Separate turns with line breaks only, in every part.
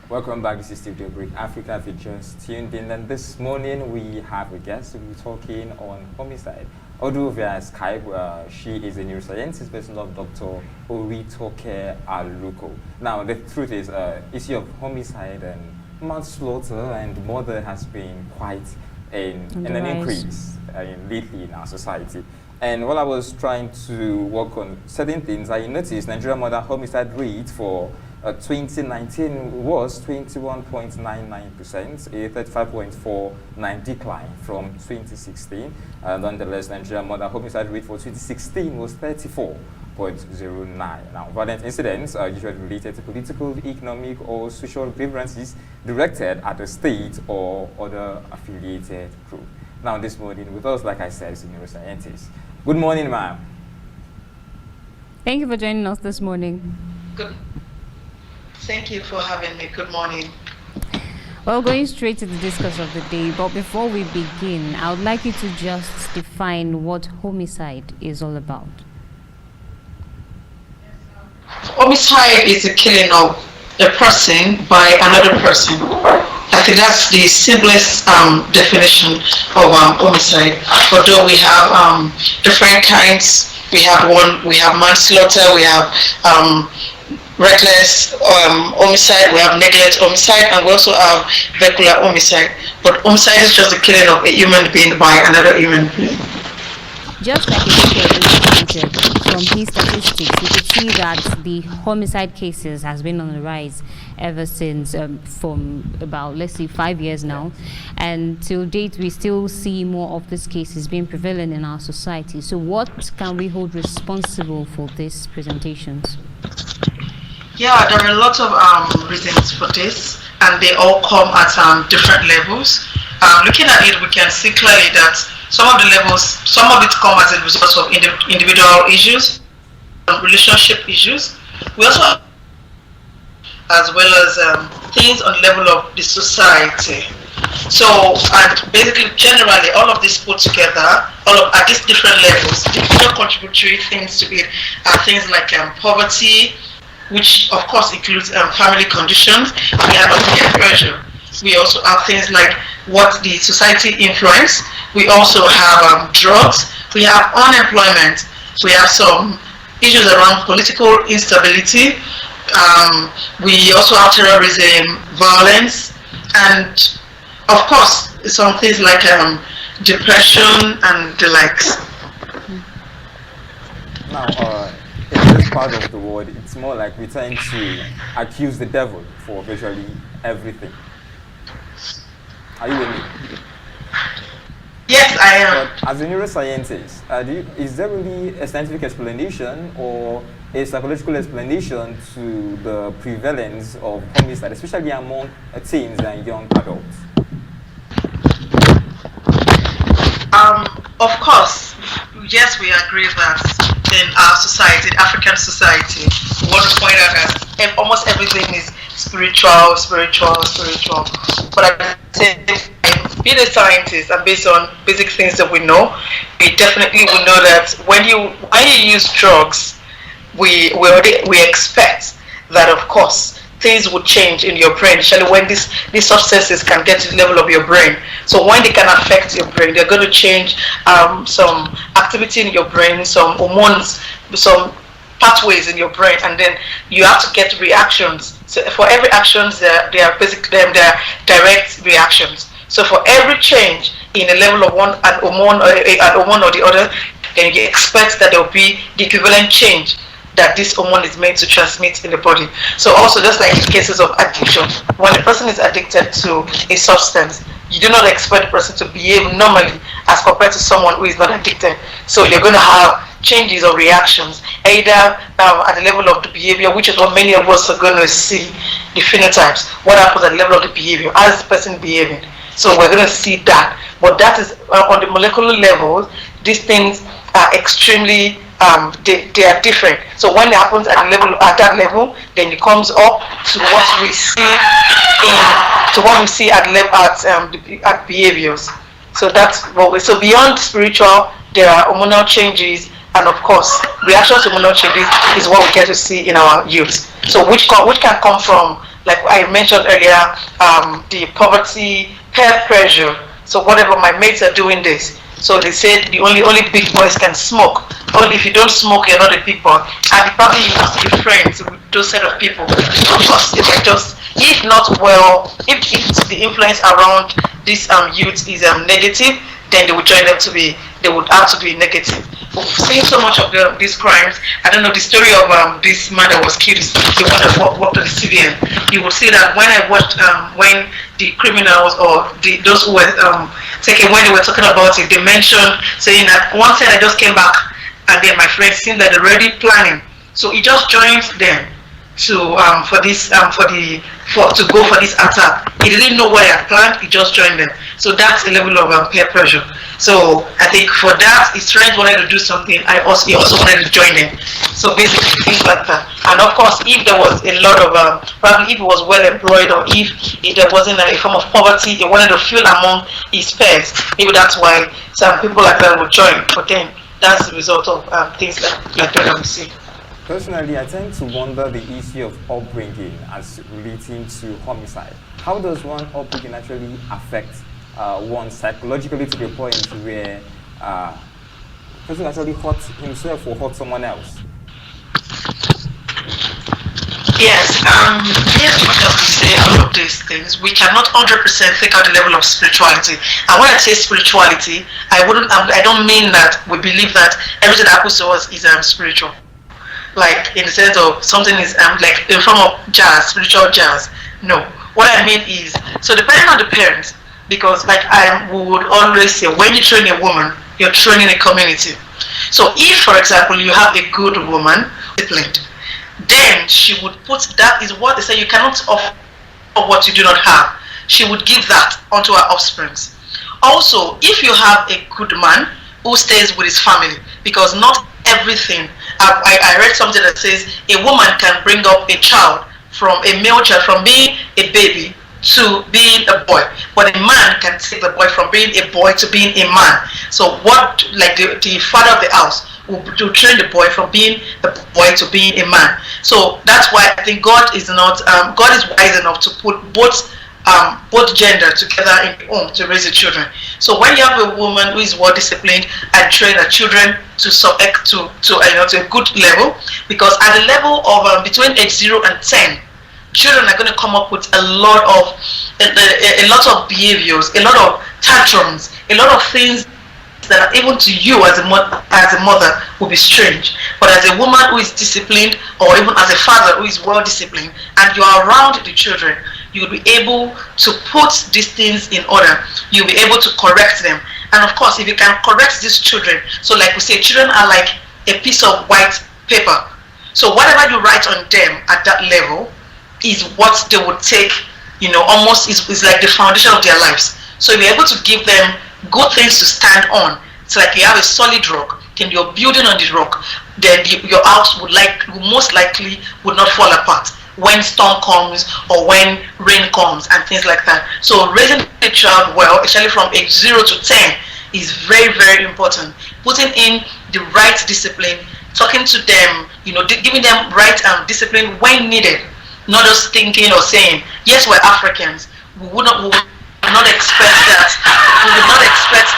Welcome back. This is still Daybreak Africa. If you just tuned in, and this morning we have a guest who will be talking on homicide. Although via Skype, she is a neuroscientist, person of Dr. ORITOKE ALUKO. Now, the truth is, issue of homicide and manslaughter and murder has been quite an increase lately in our society. And while I was trying to work on certain things, I noticed Nigeria murder homicide rate for 2019 was 21.99%, a 35.49 decline from 2016. Nonetheless, Nigeria murder homicide rate for 2016 was 34.09. Now, violent incidents are usually related to political, economic, or social grievances directed at the state or other affiliated group. Now, this morning with us, like I said, is a neuroscientist. Good morning, ma'am.
Thank you for joining us this morning.
Good. Thank you for having me. Good morning.
Well, going straight to the discourse of the day, but before we begin, I would like you to just define what homicide is all about.
Homicide is the killing of a person by another person. I think that's the simplest definition of homicide. Although we have different kinds. We have manslaughter, we have reckless homicide, we have neglect homicide, and we also have vehicular homicide. But homicide is just the killing of a human being by another human being.
Just like indicated from these statistics, you could see that the homicide cases has been on the rise ever since from about, let's say, 5 years now. And till date, we still see more of these cases being prevalent in our society. So what can we hold responsible for these presentations?
Yeah, there are lots of reasons for this, and they all come at different levels. Looking at it, we can see clearly that some of it come as a result of individual issues, relationship issues. We also have, as well as things on the level of the society. So, and basically, generally, all of this put together, at these different levels, the major contributory things to it are things like poverty, which of course includes family conditions. We have peer pressure. We also have things like what the society influence. We also have drugs. We have unemployment. We have some issues around political instability. We also have terrorism, violence, and of course some things like depression and the likes.
Now, in this part of the world, it's more like we tend to accuse the devil for virtually everything. Are you with me?
Yes, I am.
But as a neuroscientist, is there really a scientific explanation or a psychological explanation to the prevalence of homicide, especially among teens and young adults?
Of course, yes, we agree that in our society, in African society, we want to point out that almost everything is spiritual. But at the same time, being a scientist and based on basic things that we know, we definitely will know that when you use drugs, we expect that, of course, things will change in your brain, especially when these substances can get to the level of your brain. So when they can affect your brain, they're going to change some activity in your brain, some hormones, some pathways in your brain, and then you have to get reactions. So for every actions, they are direct reactions. So for every change in a level of an hormone or the other, then you expect that there will be the equivalent change that this hormone is meant to transmit in the body. So also, just like in cases of addiction, when a person is addicted to a substance, you do not expect the person to behave normally as compared to someone who is not addicted. So you're going to have changes or reactions, either at the level of the behavior, which is what many of us are going to see, the phenotypes, what happens at the level of the behavior, how is the person behaving. So we're going to see that. But that is on the molecular level, these things are extremely they are different. So when it happens at that level, then it comes up to what we see at behaviors. So that's what we. So beyond spiritual, there are hormonal changes, and of course, reactions to hormonal changes is what we get to see in our youth. So which can come from like I mentioned earlier, the poverty, peer pressure. So whatever, my mates are doing this. So they said the only big boys can smoke. Only if you don't smoke, you're not a big boy. And probably you must be friends with those set of people. Of course, if not well, if the influence around this youth is negative, then they would join them they would have to be negative. We've seen so much of these crimes. I don't know the story of this man that was killed, the one that worked on the CVN. You will see that when I watched, when the criminals or those who were taken, when they were talking about it, they mentioned saying that one said I just came back, and then my friend seemed that they're already planning. So he just joined them to go for this attack. He didn't know what he had planned. He just joined them. So that's a level of peer pressure. So I think for that, his friends wanted to do something. He also wanted to join them. So basically things like that. And of course, if there was a lot of probably if he was well employed, or if there wasn't a form of poverty, he wanted to feel among his peers. Maybe that's why some people like that would join. But then that's the result of things like that I'm seeing.
Personally, I tend to wonder the issue of upbringing as relating to homicide. How does one upbringing actually affect one psychologically to the point where person actually hurt himself or hurt someone else?
Yes, here's what I would say all of these things. We cannot 100% take out the level of spirituality. And when I say spirituality, I don't mean that we believe that everything that happens to us is spiritual. Like in the sense of something is like in form of jazz, spiritual jazz. No. What I mean is, so depending on the parents, because like I would always say, when you train a woman, you're training a community. So if, for example, you have a good woman, disciplined, then she would put, that is what they say, you cannot offer what you do not have. She would give that onto her offsprings. Also, if you have a good man who stays with his family, because not everything, I read something that says a woman can bring up a child from a male child, from being a baby to being a boy, but a man can take the boy from being a boy to being a man. So what, like the father of the house will train the boy from being a boy to being a man. So that's why I think God is wise enough to put both gender together in the home to raise the children. So when you have a woman who is well disciplined and train her children to a good level, because at the level of between age 0 and 10, children are going to come up with a lot of behaviors, a lot of tantrums, a lot of things that even to you as a mother will be strange. But as a woman who is disciplined, or even as a father who is well disciplined, and you are around the children, you'll be able to put these things in order. You'll be able to correct them. And of course, if you can correct these children, so like we say, children are like a piece of white paper. So whatever you write on them at that level is what they would take, almost is like the foundation of their lives. So if you're able to give them good things to stand on, it's like you have a solid rock, then you're building on the rock, then your house would most likely would not fall apart when storm comes or when rain comes and things like that. So raising a child well, especially from age 0 to 10, is very, very important. Putting in the right discipline, talking to them, giving them right discipline when needed, not just thinking or saying, yes, we're Africans. We would not expect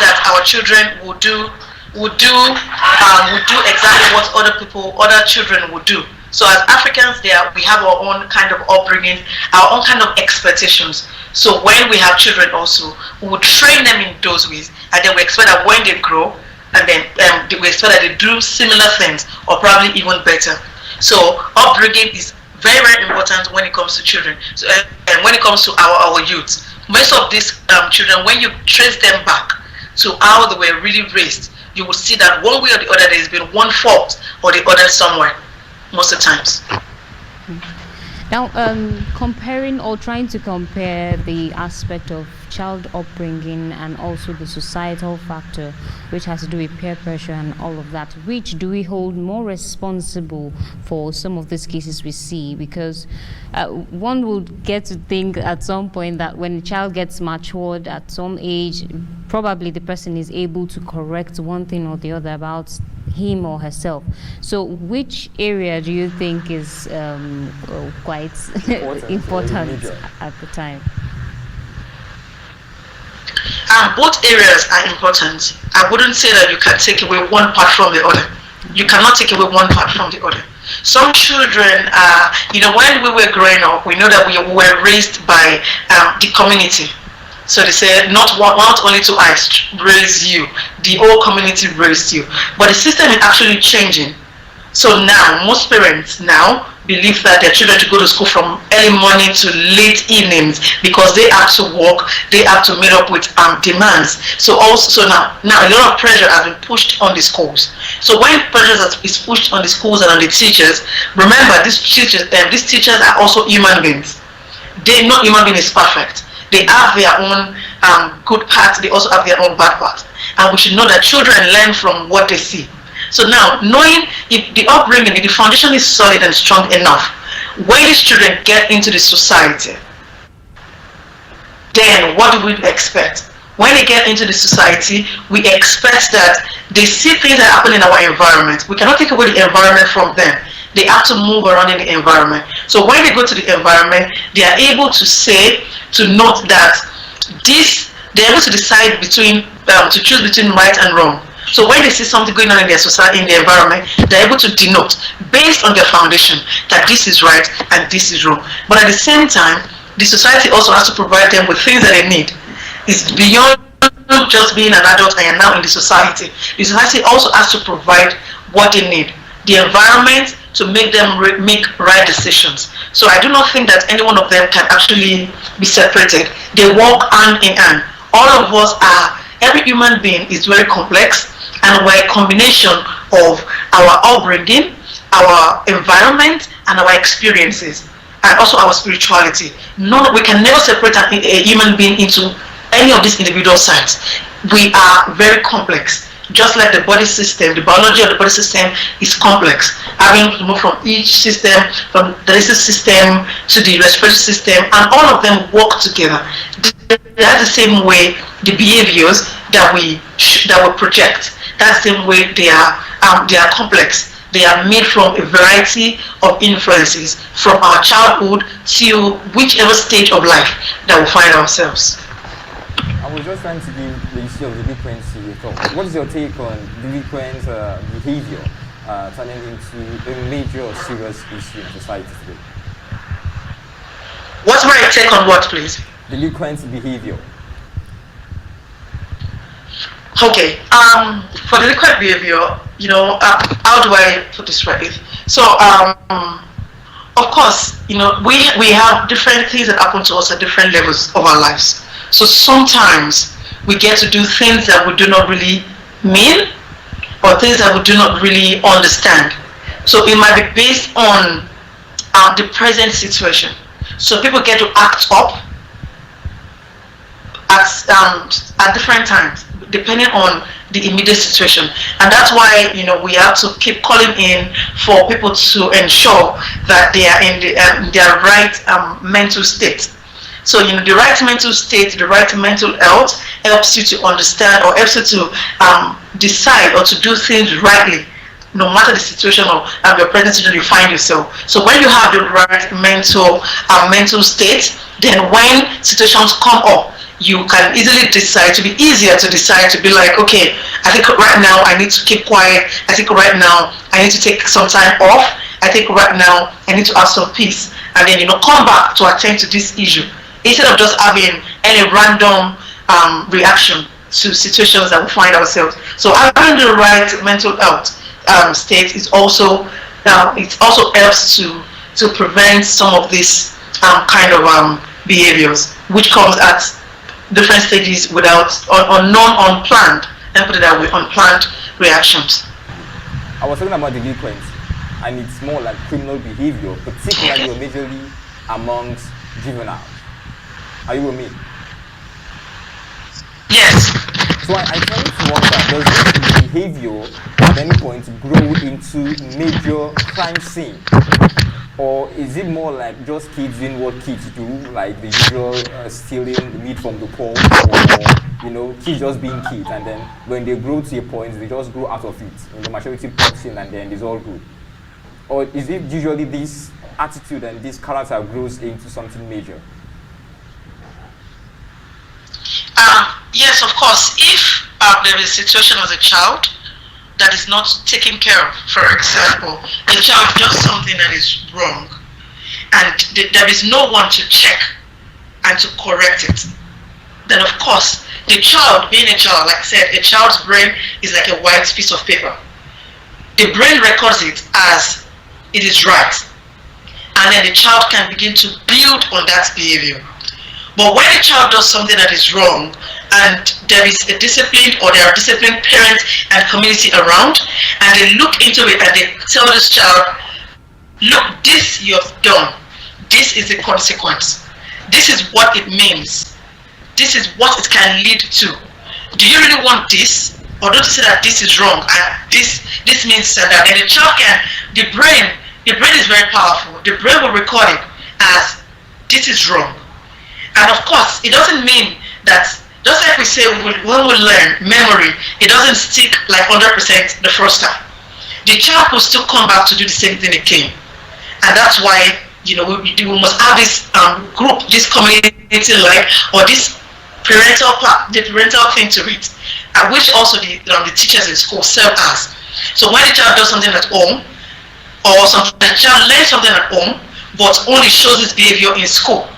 that our children would do exactly what other children would do. So as Africans, we have our own kind of upbringing, our own kind of expectations. So when we have children also, we will train them in those ways, and then we expect that when they grow, and then we expect that they do similar things, or probably even better. So upbringing is very, very important when it comes to children. So, and when it comes to our youth, most of these children, when you trace them back to how they were really raised, you will see that one way or the other there has been one fault or the other somewhere, most of the times.
Now, comparing or trying to compare the aspect of child upbringing and also the societal factor, which has to do with peer pressure and all of that, which do we hold more responsible for some of these cases we see? Because one would get to think at some point that when a child gets matured at some age, probably the person is able to correct one thing or the other about him or herself. So which area do you think is quite important at the time?
Both areas are important. I wouldn't say that you can take away one part from the other. You cannot take away one part from the other. Some children, when we were growing up, we know that we were raised by the community. So they said, not only to us raise you, the whole community raised you. But the system is actually changing. So now, most parents now believe that their children should go to school from early morning to late evenings because they have to work, they have to meet up with demands. So now a lot of pressure has been pushed on the schools. So when pressure is pushed on the schools and on the teachers, remember these teachers are also human beings. Not human being is perfect. They have their own good parts, they also have their own bad parts. And we should know that children learn from what they see. So now, knowing if the upbringing, if the foundation is solid and strong enough, when these children get into the society, then what do we expect? When they get into the society, we expect that they see things that happen in our environment. We cannot take away the environment from them. They have to move around in the environment. So when they go to the environment, they are able to note that they're able to decide to choose between right and wrong. So when they see something going on in their society, in the environment, they're able to denote based on their foundation that this is right and this is wrong. But at the same time, the society also has to provide them with things that they need. It's beyond just being an adult and now in the society. The society also has to provide what they need. The environment to make them make right decisions. So I do not think that any one of them can actually be separated. They walk hand in hand. All of us every human being is very complex, and we're a combination of our upbringing, our environment, and our experiences, and also our spirituality. We can never separate a human being into any of these individual sides. We are very complex. Just like the body system, the biology of the body system is complex. Having to move from each system, from the digestive system to the respiratory system, and all of them work together. That's the same way the behaviors that we project. That's the same way they are complex. They are made from a variety of influences from our childhood to whichever stage of life that we find ourselves.
I was just trying to give the issue of delinquency a thought. What is your take on delinquent behavior turning into a major or serious issue in society today?
What's my take on what, please?
Delinquent behavior.
Okay. For delinquent behavior, how do I put this right? So, of course, we have different things that happen to us at different levels of our lives. So sometimes we get to do things that we do not really mean, or things that we do not really understand. So it might be based on the present situation. So people get to act up at different times, depending on the immediate situation. And that's why we have to keep calling in for people to ensure that they are in their right mental state. So the right mental state, the right mental health helps you to understand, or helps you to decide or to do things rightly, no matter the situation or your present situation you find yourself. So when you have the right mental state, then when situations come up, you can easily decide, to be easier to decide to be like, okay, I think right now I need to keep quiet. I think right now I need to take some time off. I think right now I need to have some peace, and then come back to attend to this issue, instead of just having any random reaction to situations that we find ourselves. So having the right mental health state is also it also helps to prevent some of these kind of behaviors, which comes at different stages without unplanned, and put it that way, unplanned reactions.
I was talking about delinquents, and it's more like criminal behavior, particularly or majorly amongst juveniles. Are you with me?
Yes.
So I tend to wonder, does this behavior at any point grow into major crime scene? Or is it more like just kids doing what kids do, like the usual stealing meat from the poor, or kids just being kids, and then when they grow to a point, they just grow out of it. The maturity pops in, and then it's all good. Or is it usually this attitude and this character grows into something major?
Yes, of course. If there is a situation as a child that is not taken care of, for example, a child does something that is wrong, and there is no one to check and to correct it, then of course, the child, being a child, like I said, a child's brain is like a white piece of paper. The brain records it as it is right, and then the child can begin to build on that behavior. But when a child does something that is wrong, and there is a disciplined, or there are disciplined parents and community around, and they look into it and they tell this child, look, this you have done, this is the consequence, this is what it means, this is what it can lead to. Do you really want this? Or don't you say that this is wrong, and this means that? And the child can, the brain is very powerful. The brain will record it as this is wrong. And of course, it doesn't mean that, just like we say, when we learn memory, it doesn't stick like 100% the first time. The child will still come back to do the same thing again. And that's why, we must have this group, this community life, or this parental thing to it, which also the teachers in school serve as. So when the child does something at home, or the child learns something at home, but only shows his behavior in school,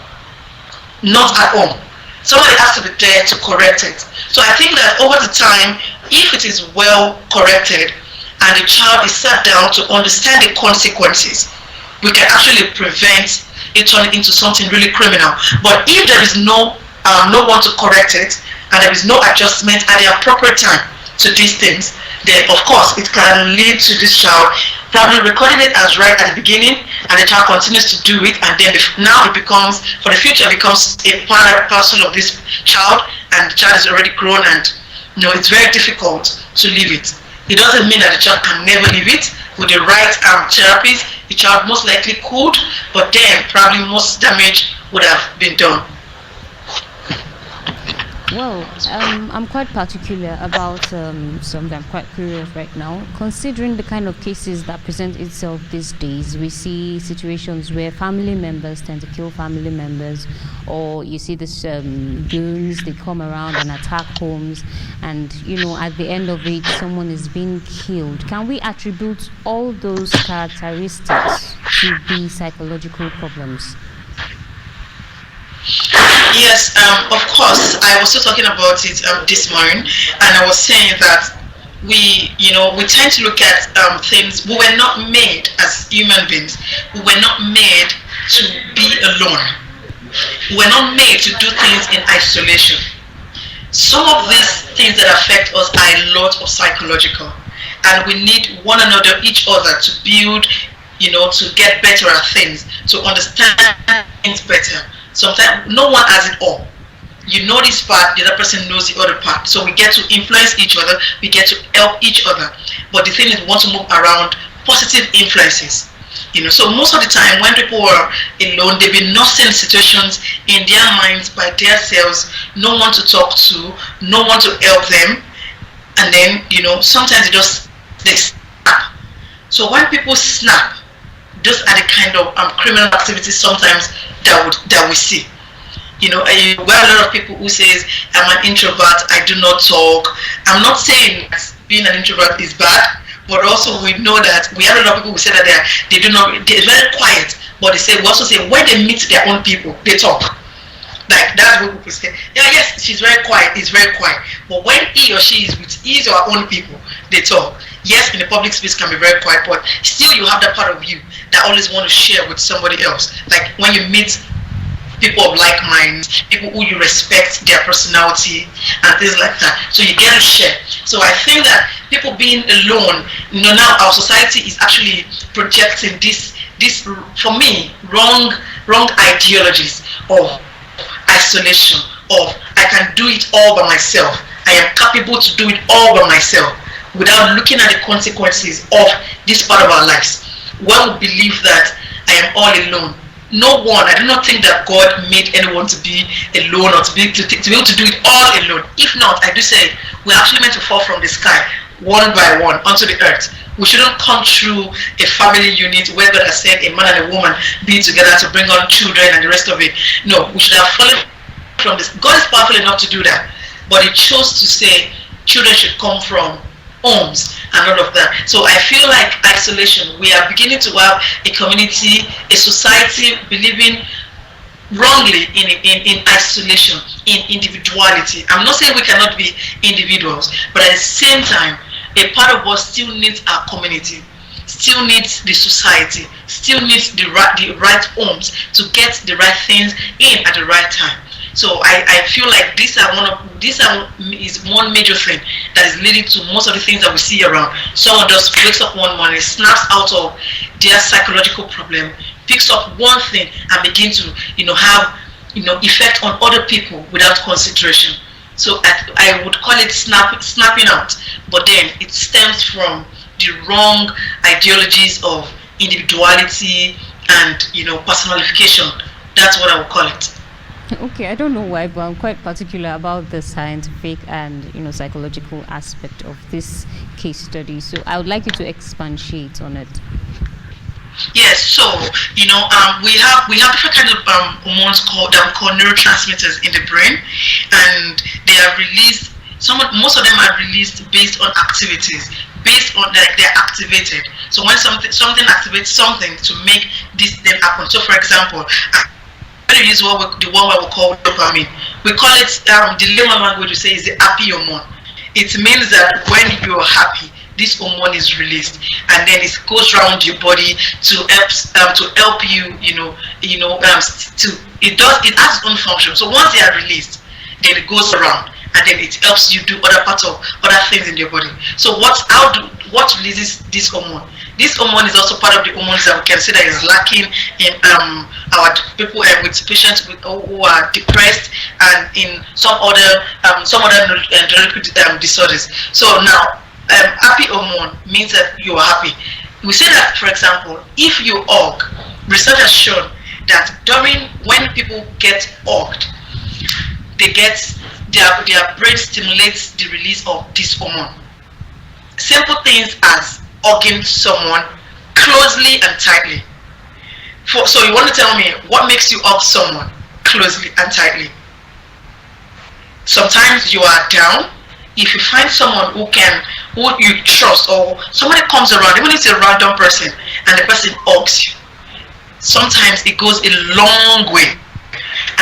not at home, somebody has to be there to correct it. So I think that over the time, if it is well corrected and the child is sat down to understand the consequences, we can actually prevent it turning into something really criminal. But if there is no one to correct it, and there is no adjustment at the appropriate time to these things, then of course it can lead to this child probably recording it as right at the beginning, and the child continues to do it, and then now it becomes, for the future, it becomes a part and parcel of this child, and the child is already grown, and it's very difficult to leave it. It doesn't mean that the child can never leave it. With the right therapies, the child most likely could, but then probably most damage would have been done.
Well, I'm quite particular about something. I'm quite curious right now. Considering the kind of cases that present itself these days, we see situations where family members tend to kill family members, or you see this goons, they come around and attack homes, and at the end of it, someone is being killed. Can we attribute all those characteristics to be psychological problems?
Yes, of course. I was still talking about it this morning, and I was saying that we tend to look at things. We were not made as human beings. We were not made to be alone. We were not made to do things in isolation. Some of these things that affect us are a lot of psychological, and we need one another, each other, to build, to get better at things, to understand things better. Sometimes no one has it all. You know this part, the other person knows the other part. So we get to influence each other, we get to help each other. But the thing is, we want to move around positive influences. So most of the time when people are alone, they've been nursing situations in their minds by themselves, no one to talk to, no one to help them. And then, sometimes they snap. So when people snap, those are the kind of criminal activities sometimes that we see. We have a lot of people who says, I'm an introvert, I do not talk. I'm not saying that being an introvert is bad, but also we know that we have a lot of people who say that they're very quiet, but we also say when they meet their own people, they talk. Like that's what people say. Yeah, yes, she's very quiet, he's very quiet. But when he or she is with his or her own people, they talk. Yes, in the public space can be very quiet, but still you have that part of you that always want to share with somebody else. Like when you meet people of like minds, people who you respect their personality and things like that. So you get to share. So I think that people being alone, now our society is actually projecting this for me, wrong ideologies of isolation, of I can do it all by myself. I am capable to do it all by myself, without looking at the consequences of this part of our lives. When we believe that I am all alone. No one, I do not think that God made anyone to be alone or to be able to do it all alone. If not, I do say we're actually meant to fall from the sky one by one onto the earth. We shouldn't come through a family unit where God has said a man and a woman be together to bring on children and the rest of it. No, we should have fallen from this. God is powerful enough to do that, but He chose to say children should come from homes and all of that. So I feel like isolation, we are beginning to have a community, a society believing wrongly in isolation, in individuality. I'm not saying we cannot be individuals, but at the same time, a part of us still needs our community, still needs the society, still needs the right homes to get the right things in at the right time. So I feel like this is one major thing that is leading to most of the things that we see around. Someone just wakes up one morning, snaps out of their psychological problem, picks up one thing and begin to have effect on other people without consideration. So I would call it snapping out, but then it stems from the wrong ideologies of individuality and personalification. That's what I would call it.
Okay, I don't know why, but I'm quite particular about the scientific and psychological aspect of this case study. So I would like you to expatiate on it.
Yes, so we have different kinds of hormones that we call neurotransmitters in the brain, and they are released. Most of them are released based on activities, based on they're activated. So when something activates something to make this then happen. So for example, is the one we call dopamine. We call it the layman language we say is the happy hormone. It means that when you're happy, this hormone is released, and then it goes around your body to help you. It has its own function. So once they are released, then it goes around, and then it helps you do other things in your body. So what releases this hormone? This hormone is also part of the hormones that we can say that is lacking in our people with patients who are depressed and in some other neurological disorders. So now, happy hormone means that you are happy. We say that, for example, if you hug, research has shown that when people get hugged, their brain stimulates the release of this hormone. Simple things as hugging someone closely and tightly. So you want to tell me what makes you hug someone closely and tightly? Sometimes you are down. If you find someone who you trust, or somebody comes around, even if it's a random person, and the person hugs you, sometimes it goes a long way,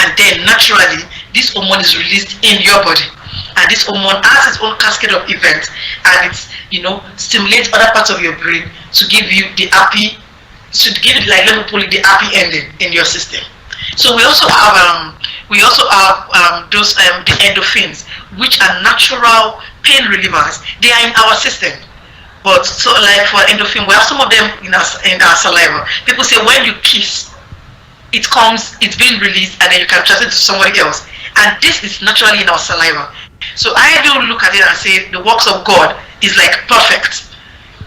and then naturally this hormone is released in your body, and this hormone has its own cascade of events, and it stimulates other parts of your brain to give you the happy, the happy ending in your system. So we also have those the endorphins, which are natural pain relievers. They are in our system. But so like for endorphin, we have some of them in our saliva. People say when you kiss, it's being released, and then you can transfer it to somebody else. And this is naturally in our saliva. So I do look at it and say the works of God is like perfect.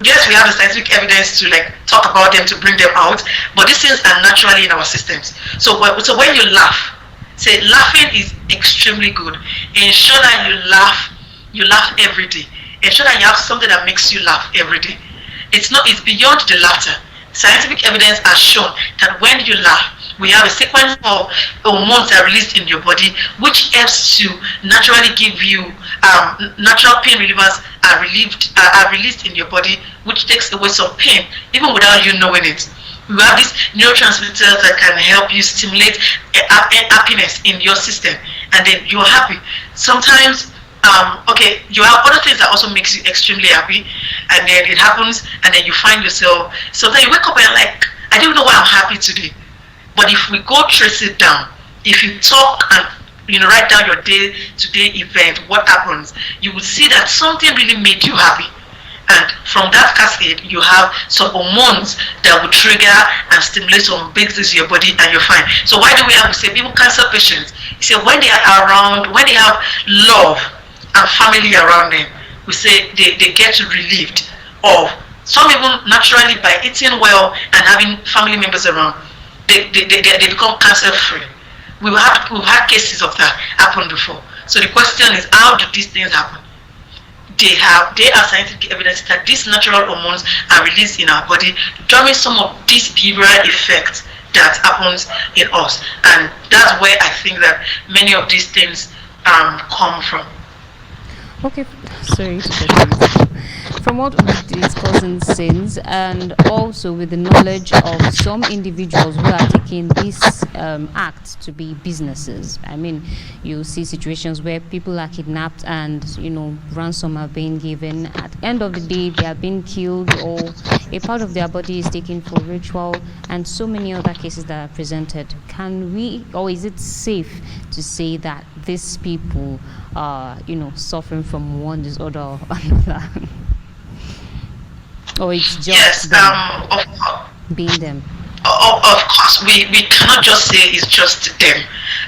Yes, we have the scientific evidence to talk about them, to bring them out, but these things are naturally in our systems. So when you laugh, say laughing is extremely good. Ensure that you laugh every day. Ensure that you have something that makes you laugh every day. It's beyond the laughter. Scientific evidence has shown that when you laugh, we have a sequence of hormones that are released in your body, which helps to naturally give you natural pain relievers are released in your body, which takes away some pain even without you knowing it. We have these neurotransmitters that can help you stimulate happiness in your system, and then you're happy. Sometimes you have other things that also makes you extremely happy, and then it happens, and then you find yourself, sometimes you wake up and you're like, I don't know why I'm happy today. But if we go trace it down, if you talk and write down your day-to-day event, what happens, you will see that something really made you happy. And from that cascade, you have some hormones that will trigger and stimulate some big things in your body, and you're fine. So why do we have to say people, cancer patients, you say when they are around, when they have love and family around them, we say they get relieved of Some even naturally, by eating well and having family members around, they become cancer free. We've had cases of that happen before. So the question is, how do these things happen? There are scientific evidence that these natural hormones are released in our body during some of these behavioral effects that happens in us, and that's where I think that many of these things come from.
Okay, sorry to cut you. From what we discussing since, and also with the knowledge of some individuals who are taking this act to be businesses. I mean, you see situations where people are kidnapped and, ransom are being given. At the end of the day, they are being killed, or a part of their body is taken for ritual, and so many other cases that are presented. Can we, or is it safe to say that these people are, suffering from one disorder or another? Or it's just being them?
Of course, we cannot just say it's just them.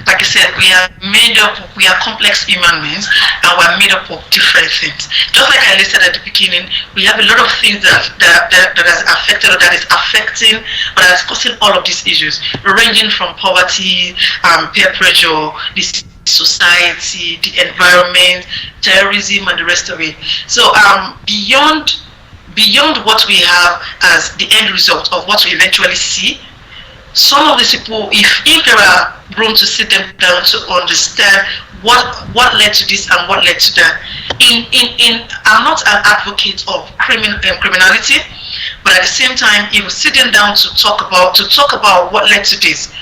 Like I said, we are complex human beings, and we're made up of different things. Just like I listed at the beginning, we have a lot of things that has affected, or that is affecting, or that is causing all of these issues, ranging from poverty, peer pressure, this society, the environment, terrorism, and the rest of it. So beyond what we have as the end result of what we eventually see, some of these people, if there are room to sit them down to understand what led to this and what led to that. I'm not an advocate of criminality, but at the same time, if we sit them down to talk about what led to this,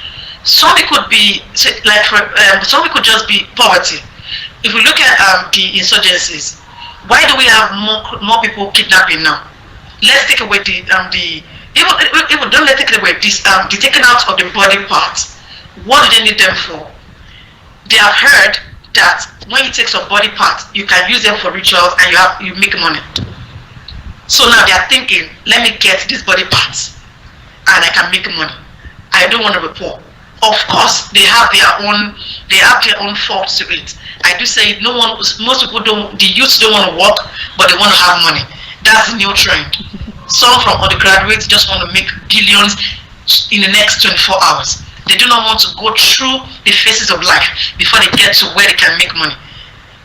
some it could be some it could just be poverty. If we look at the insurgencies, why do we have more people kidnapping now? Let's take away even don't let take away this the taking out of the body parts. What do they need them for? They have heard that when you take some body parts, you can use them for rituals and you make money. So now they are thinking, let me get these body parts and I can make money. I don't want to be poor. Of course, they have their own faults to it. I do say most people the youths don't want to work, but they want to have money. That's the new trend. Some from undergraduates just want to make billions in the next 24 hours. They do not want to go through the phases of life before they get to where they can make money.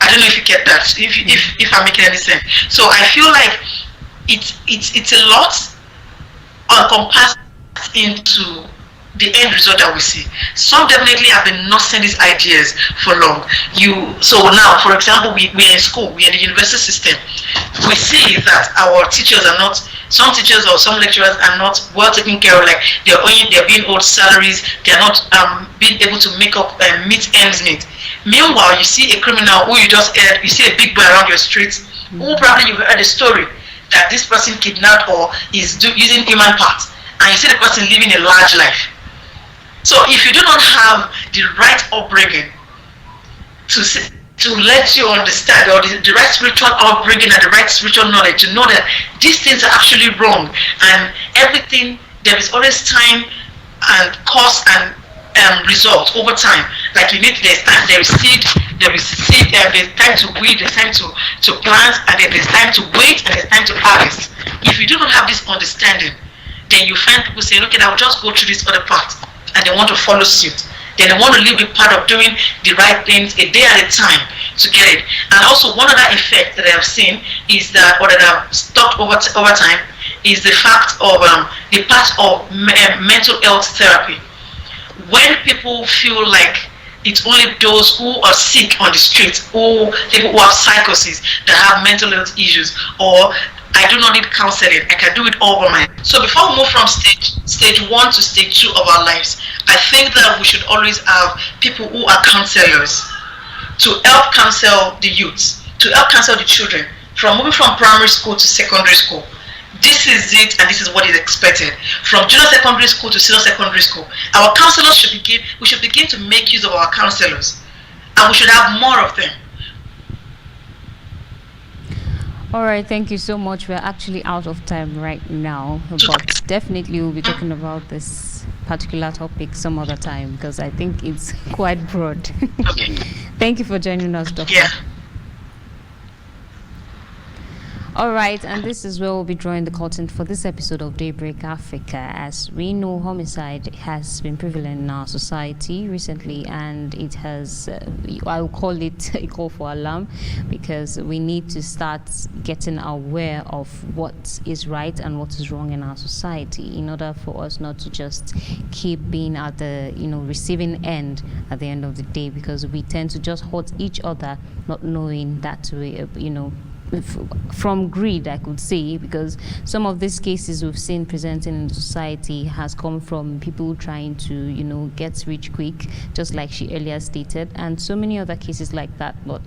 I don't know if you get that, if I'm making any sense. So I feel like it's a lot encompassed into the end result that we see. Some definitely have been nursing these ideas for long. So now, for example, we're in school, we're in the university system. We see that our teachers are not, some teachers or some lecturers are not well taken care of. Like they're being owed salaries, they're not being able to meet ends meet. Meanwhile, you see a criminal who you see a big boy around your streets, who probably you've heard a story that this person kidnapped or is using human parts, and you see the person living a large life. So if you do not have the right upbringing to let you understand, or the right spiritual upbringing and the right spiritual knowledge to know that these things are actually wrong, and everything, there is always time and cost and result over time. Like there's time, there is seed, there's time to weed, there's time to plant, and then there's time to wait, and there's time to harvest. If you do not have this understanding, then you find people saying, okay, I'll just go through this other part. And they want to follow suit. Then they want to live a part of doing the right things a day at a time to get it. And also one other effect that I have seen is that, or that I've stopped over time, is the fact of the part of mental health therapy. When people feel like it's only those who are sick on the street, or people who have psychosis, that have mental health issues, or I do not need counseling, I can do it all by myself. So before we move from stage 1 to stage 2 of our lives, I think that we should always have people who are counselors to help counsel the youths, to help counsel the children, from moving from primary school to secondary school. This is it, and this is what is expected. From junior secondary school to senior secondary school, our counselors should begin to make use of our counselors, and we should have more of them.
All right, thank you so much. We're actually out of time right now, but definitely we'll be talking about this particular topic some other time, because I think it's quite broad.
Okay.
Thank you for joining us, Doctor.
Yeah.
All right, and this is where we'll be drawing the curtain for this episode of Daybreak Africa. As we know, homicide has been prevalent in our society recently, and it has, I'll call it a call for alarm, because we need to start getting aware of what is right and what is wrong in our society in order for us not to just keep being at the receiving end at the end of the day, because we tend to just hurt each other, not knowing that we from greed, I could say, because some of these cases we've seen presenting in society has come from people trying to, get rich quick, just like she earlier stated, and so many other cases like that. But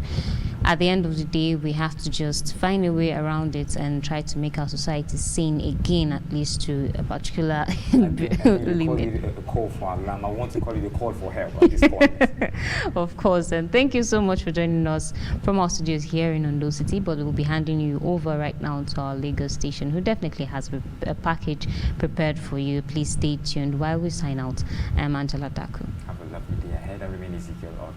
at the end of the day, we have to just find a way around it and try to make our society sane again, at least to a particular limit.
Call it a call for alarm. I want to call it a call for help at this point.
Of course, and thank you so much for joining us from our studios here in Ondo City, but we'll be handing you over right now to our Lagos station, who definitely has a package prepared for you. Please stay tuned while we sign out. I'm Angela DAKU.
Have a lovely day ahead. I remain EZEKIEL.